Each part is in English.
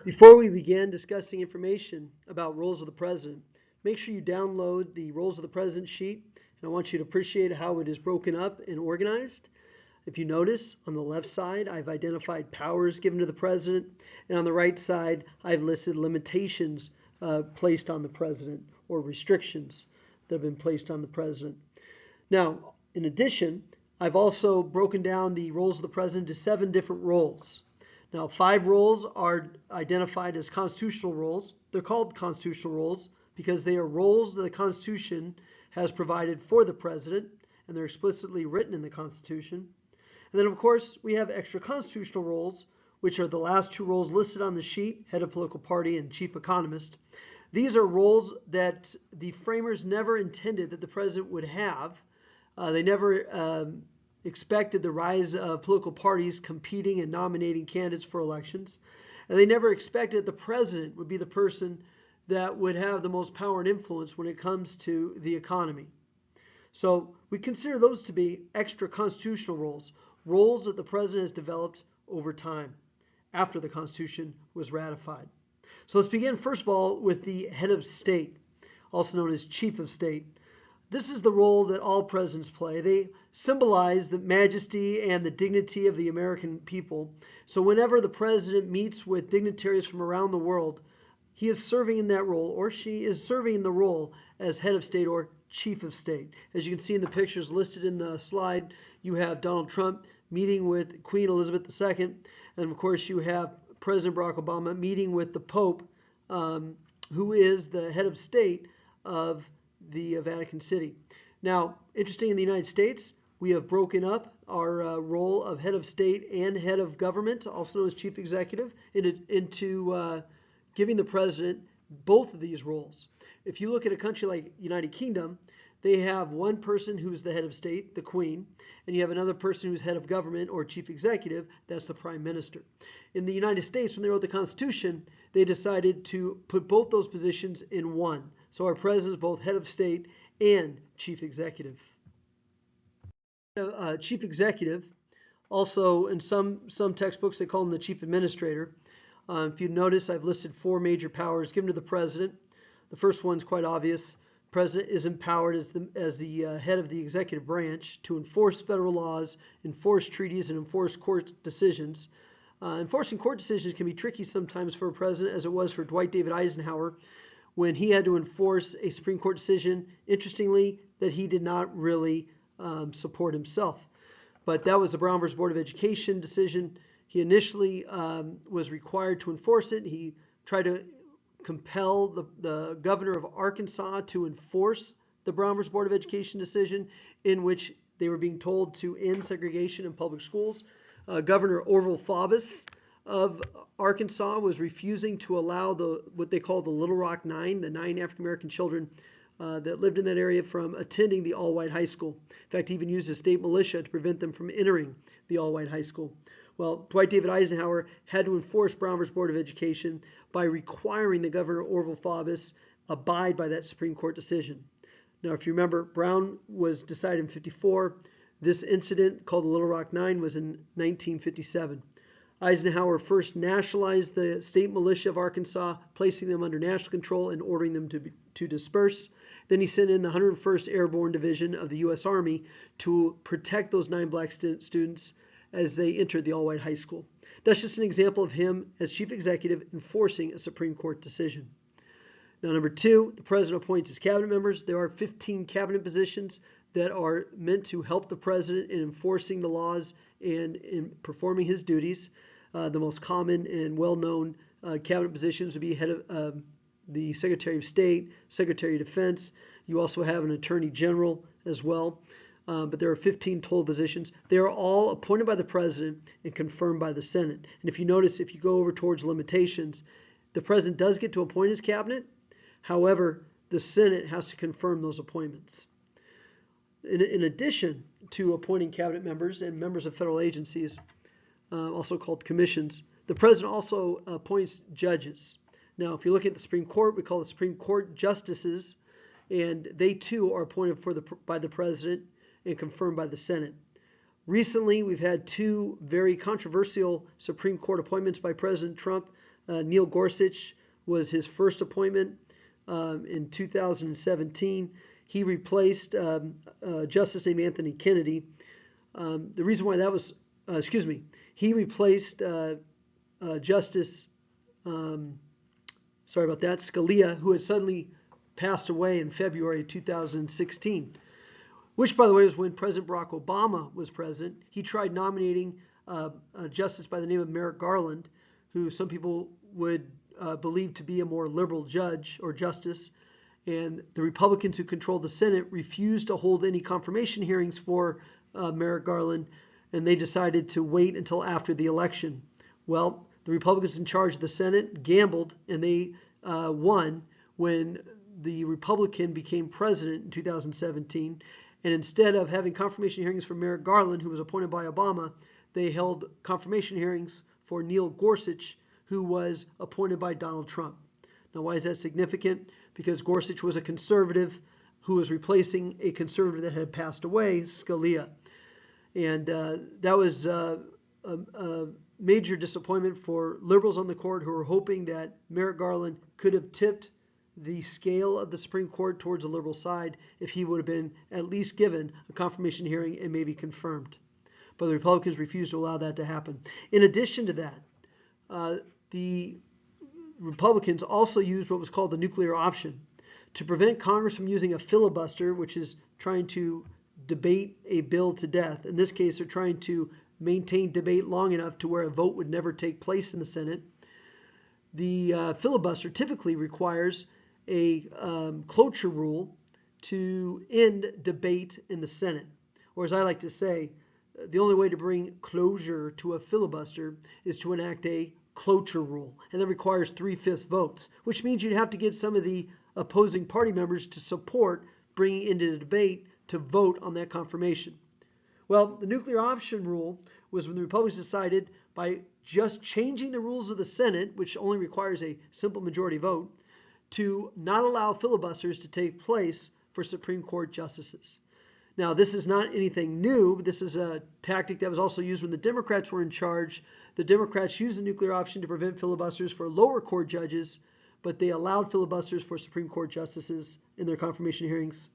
Before we begin discussing information about roles of the president, make sure you download the roles of the president sheet, and I want you to appreciate how it is broken up and organized. If you notice, on the left side, I've identified powers given to the president, and on the right side, I've listed limitations placed on the president or restrictions that have been placed on the president. Now, in addition, I've also broken down the roles of the president to 7 different roles. Now, 5 roles are identified as constitutional roles. They're called constitutional roles because they are roles that the Constitution has provided for the president, and they're explicitly written in the Constitution. And then, of course, we have extra constitutional roles, which are the last 2 roles listed on the sheet, head of political party and chief economist. These are roles that the framers never intended that the president would have. They never expected the rise of political parties competing and nominating candidates for elections. And they never expected the president would be the person that would have the most power and influence when it comes to the economy. So we consider those to be extra constitutional roles, roles that the president has developed over time after the Constitution was ratified. So let's begin first of all with the head of state, also known as chief of state. This is the role that all presidents play. They symbolize the majesty and the dignity of the American people. So whenever the president meets with dignitaries from around the world, he is serving in that role, or she is serving in the role as head of state or chief of state. As you can see in the pictures listed in the slide, you have Donald Trump meeting with Queen Elizabeth II, and of course you have President Barack Obama meeting with the Pope, who is the head of state of the Vatican City. Now, interesting, in the United States, we have broken up our role of head of state and head of government, also known as chief executive, into giving the president both of these roles. If you look at a country like United Kingdom, they have one person who's the head of state, the Queen, and you have another person who's head of government or chief executive, that's the Prime Minister. In the United States, when they wrote the Constitution, they decided to put both those positions in one. So our president is both head of state and chief executive. Chief executive, also in some textbooks they call him the chief administrator. If you notice, I've listed 4 major powers given to the president. The first one's quite obvious. The president is empowered as the head of the executive branch to enforce federal laws, enforce treaties, and enforce court decisions. Enforcing court decisions can be tricky sometimes for a president, as it was for Dwight David Eisenhower when he had to enforce a Supreme Court decision, interestingly, that he did not really support himself. But that was the Brown versus Board of Education decision. He initially was required to enforce it. He tried to compel the governor of Arkansas to enforce the Brown versus Board of Education decision, in which they were being told to end segregation in public schools. Governor Orville Faubus of Arkansas was refusing to allow what they call the Little Rock Nine, the 9 African-American children that lived in that area, from attending the all-white high school. In fact, he even used the state militia to prevent them from entering the all-white high school. Well, Dwight David Eisenhower had to enforce Brown versus Board of Education by requiring the governor Orville Faubus abide by that Supreme Court decision. Now, if you remember, Brown was decided in 1954. This incident, called the Little Rock Nine, was in 1957. Eisenhower first nationalized the state militia of Arkansas, placing them under national control and ordering them to disperse. Then he sent in the 101st Airborne Division of the U.S. Army to protect those 9 black students as they entered the all-white high school. That's just an example of him as chief executive enforcing a Supreme Court decision. Now, number 2, the president appoints his cabinet members. There are 15 cabinet positions that are meant to help the president in enforcing the laws and in performing his duties. The most common and well-known cabinet positions would be head of the Secretary of State, Secretary of Defense. You also have an Attorney General as well. But there are 15 total positions. They are all appointed by the president and confirmed by the Senate. And if you notice, if you go over towards limitations, the president does get to appoint his cabinet. However, the Senate has to confirm those appointments. In addition to appointing cabinet members and members of federal agencies, also called commissions, the president also appoints judges. Now, if you look at the Supreme Court, we call the Supreme Court justices, and they too are appointed by the president and confirmed by the Senate. Recently, we've had 2 very controversial Supreme Court appointments by President Trump. Neil Gorsuch was his first appointment in 2017. He replaced a justice named Anthony Kennedy. The reason why that was, he replaced Justice, sorry about that, Scalia, who had suddenly passed away in February 2016, which, by the way, was when President Barack Obama was president. He tried nominating a justice by the name of Merrick Garland, who some people would believe to be a more liberal judge or justice. And the Republicans who controlled the Senate refused to hold any confirmation hearings for Merrick Garland, and they decided to wait until after the election. Well, the Republicans in charge of the Senate gambled, and they won when the Republican became president in 2017. And instead of having confirmation hearings for Merrick Garland, who was appointed by Obama, they held confirmation hearings for Neil Gorsuch, who was appointed by Donald Trump. Now, why is that significant? Because Gorsuch was a conservative who was replacing a conservative that had passed away, Scalia. And that was a major disappointment for liberals on the court who were hoping that Merrick Garland could have tipped the scale of the Supreme Court towards the liberal side if he would have been at least given a confirmation hearing and maybe confirmed. But the Republicans refused to allow that to happen. In addition to that, the Republicans also used what was called the nuclear option to prevent Congress from using a filibuster, which is trying to debate a bill to death. In this case, they're trying to maintain debate long enough to where a vote would never take place in the Senate. The filibuster typically requires a cloture rule to end debate in the Senate. Or as I like to say, the only way to bring closure to a filibuster is to enact a cloture rule. And that requires 3/5 votes, which means you'd have to get some of the opposing party members to support bringing into the debate to vote on that confirmation. Well, the nuclear option rule was when the Republicans decided by just changing the rules of the Senate, which only requires a simple majority vote, to not allow filibusters to take place for Supreme Court justices. Now, this is not anything new. This is a tactic that was also used when the Democrats were in charge. The Democrats used the nuclear option to prevent filibusters for lower court judges, but they allowed filibusters for Supreme Court justices in their confirmation hearings.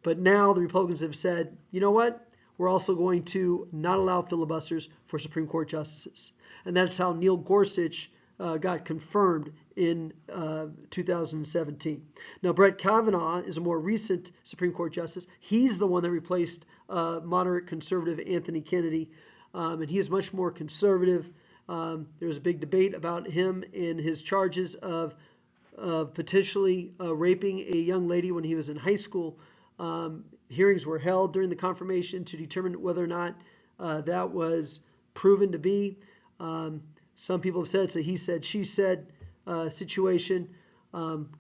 But now the Republicans have said, you know what? We're also going to not allow filibusters for Supreme Court justices. And that's how Neil Gorsuch got confirmed in 2017. Now, Brett Kavanaugh is a more recent Supreme Court justice. He's the one that replaced moderate conservative Anthony Kennedy, and he is much more conservative. There was a big debate about him and his charges of potentially raping a young lady when he was in high school. Hearings were held during the confirmation to determine whether or not that was proven to be. Some people have said it's a he said, she said situation.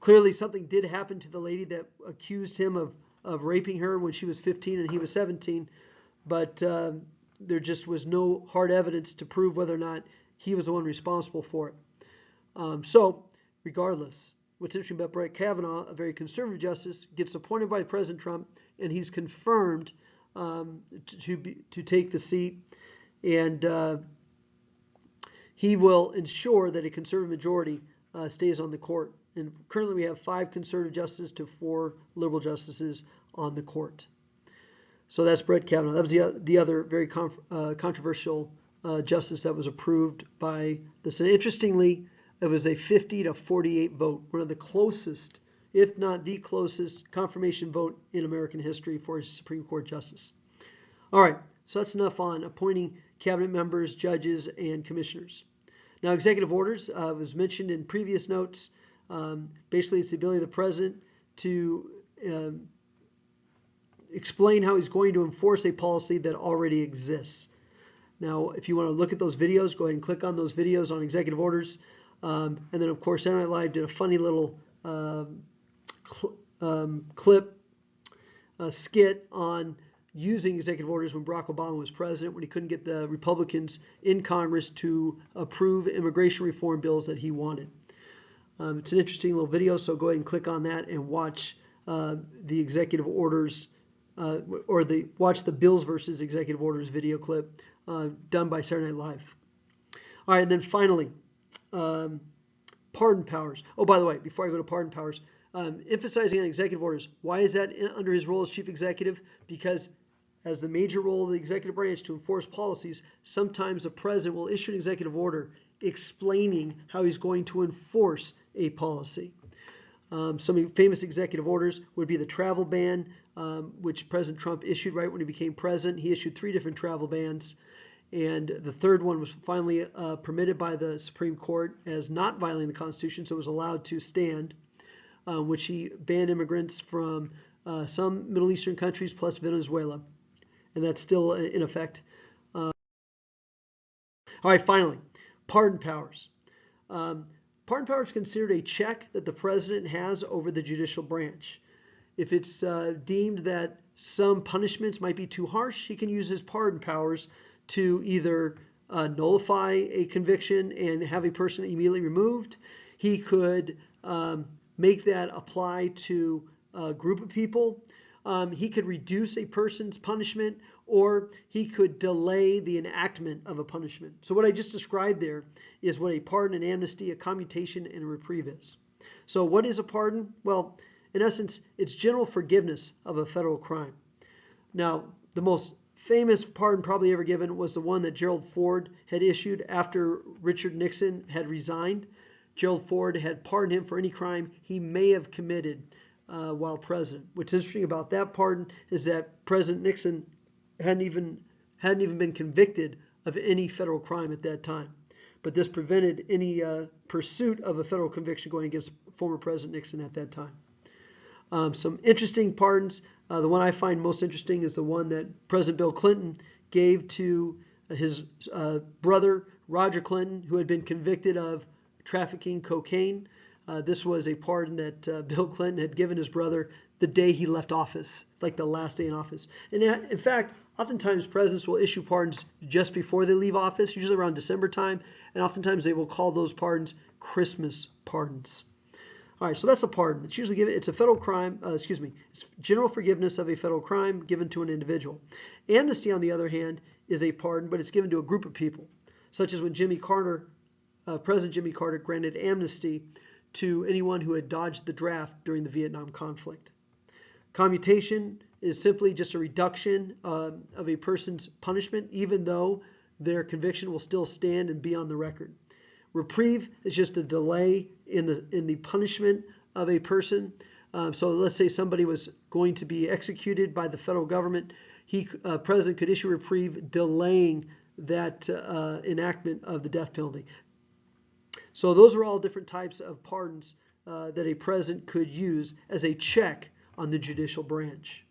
Clearly something did happen to the lady that accused him of raping her when she was 15 and he was 17, but there just was no hard evidence to prove whether or not he was the one responsible for it. So regardless, what's interesting about Brett Kavanaugh, a very conservative justice, gets appointed by President Trump, and he's confirmed to take the seat, and he will ensure that a conservative majority stays on the court. And currently we have 5 conservative justices to 4 liberal justices on the court. So that's Brett Kavanaugh. That was the other very controversial justice that was approved by the Senate. Interestingly, it was a 50 to 48 vote, one of the closest, if not the closest, confirmation vote in American history for a Supreme Court justice. All right, so that's enough on appointing cabinet members, judges, and commissioners. Now, executive orders was mentioned in previous notes. Basically, it's the ability of the president to explain how he's going to enforce a policy that already exists. Now, if you want to look at those videos, go ahead and click on those videos on executive orders. And then, of course, Saturday Night Live did a funny little skit on using executive orders when Barack Obama was president, when he couldn't get the Republicans in Congress to approve immigration reform bills that he wanted. It's an interesting little video, so go ahead and click on that and watch the executive orders, watch the bills versus executive orders video clip done by Saturday Night Live. All right, and then finally, Pardon powers. Oh, by the way, before I go to pardon powers, emphasizing on executive orders. Why is that under his role as chief executive? Because as the major role of the executive branch to enforce policies, sometimes the president will issue an executive order explaining how he's going to enforce a policy. Some famous executive orders would be the travel ban, which President Trump issued right when he became president. He issued 3 different travel bans. And the third one was finally permitted by the Supreme Court as not violating the Constitution, so it was allowed to stand, which he banned immigrants from some Middle Eastern countries plus Venezuela. And that's still in effect. All right, finally, pardon powers. Pardon power is considered a check that the president has over the judicial branch. If it's deemed that some punishments might be too harsh, he can use his pardon powers to either nullify a conviction and have a person immediately removed. He could make that apply to a group of people. He could reduce a person's punishment, or he could delay the enactment of a punishment. So what I just described there is what a pardon, an amnesty, a commutation, and a reprieve is. So what is a pardon? Well, in essence, it's general forgiveness of a federal crime. Now, the most famous pardon probably ever given was the one that Gerald Ford had issued after Richard Nixon had resigned. Gerald Ford had pardoned him for any crime he may have committed while president. What's interesting about that pardon is that President Nixon hadn't even been convicted of any federal crime at that time. But this prevented any pursuit of a federal conviction going against former President Nixon at that time. Some interesting pardons. The one I find most interesting is the one that President Bill Clinton gave to his brother, Roger Clinton, who had been convicted of trafficking cocaine. This was a pardon that Bill Clinton had given his brother the day he left office, like the last day in office. And in fact, oftentimes presidents will issue pardons just before they leave office, usually around December time, and oftentimes they will call those pardons Christmas pardons. All right, so that's a pardon. It's usually given. It's a federal crime. It's general forgiveness of a federal crime given to an individual. Amnesty, on the other hand, is a pardon, but it's given to a group of people, such as when President Jimmy Carter granted amnesty to anyone who had dodged the draft during the Vietnam conflict. Commutation is simply just a reduction of a person's punishment, even though their conviction will still stand and be on the record. Reprieve is just a delay in the punishment of a person. So let's say somebody was going to be executed by the federal government. President could issue a reprieve delaying that enactment of the death penalty. So those are all different types of pardons that a president could use as a check on the judicial branch.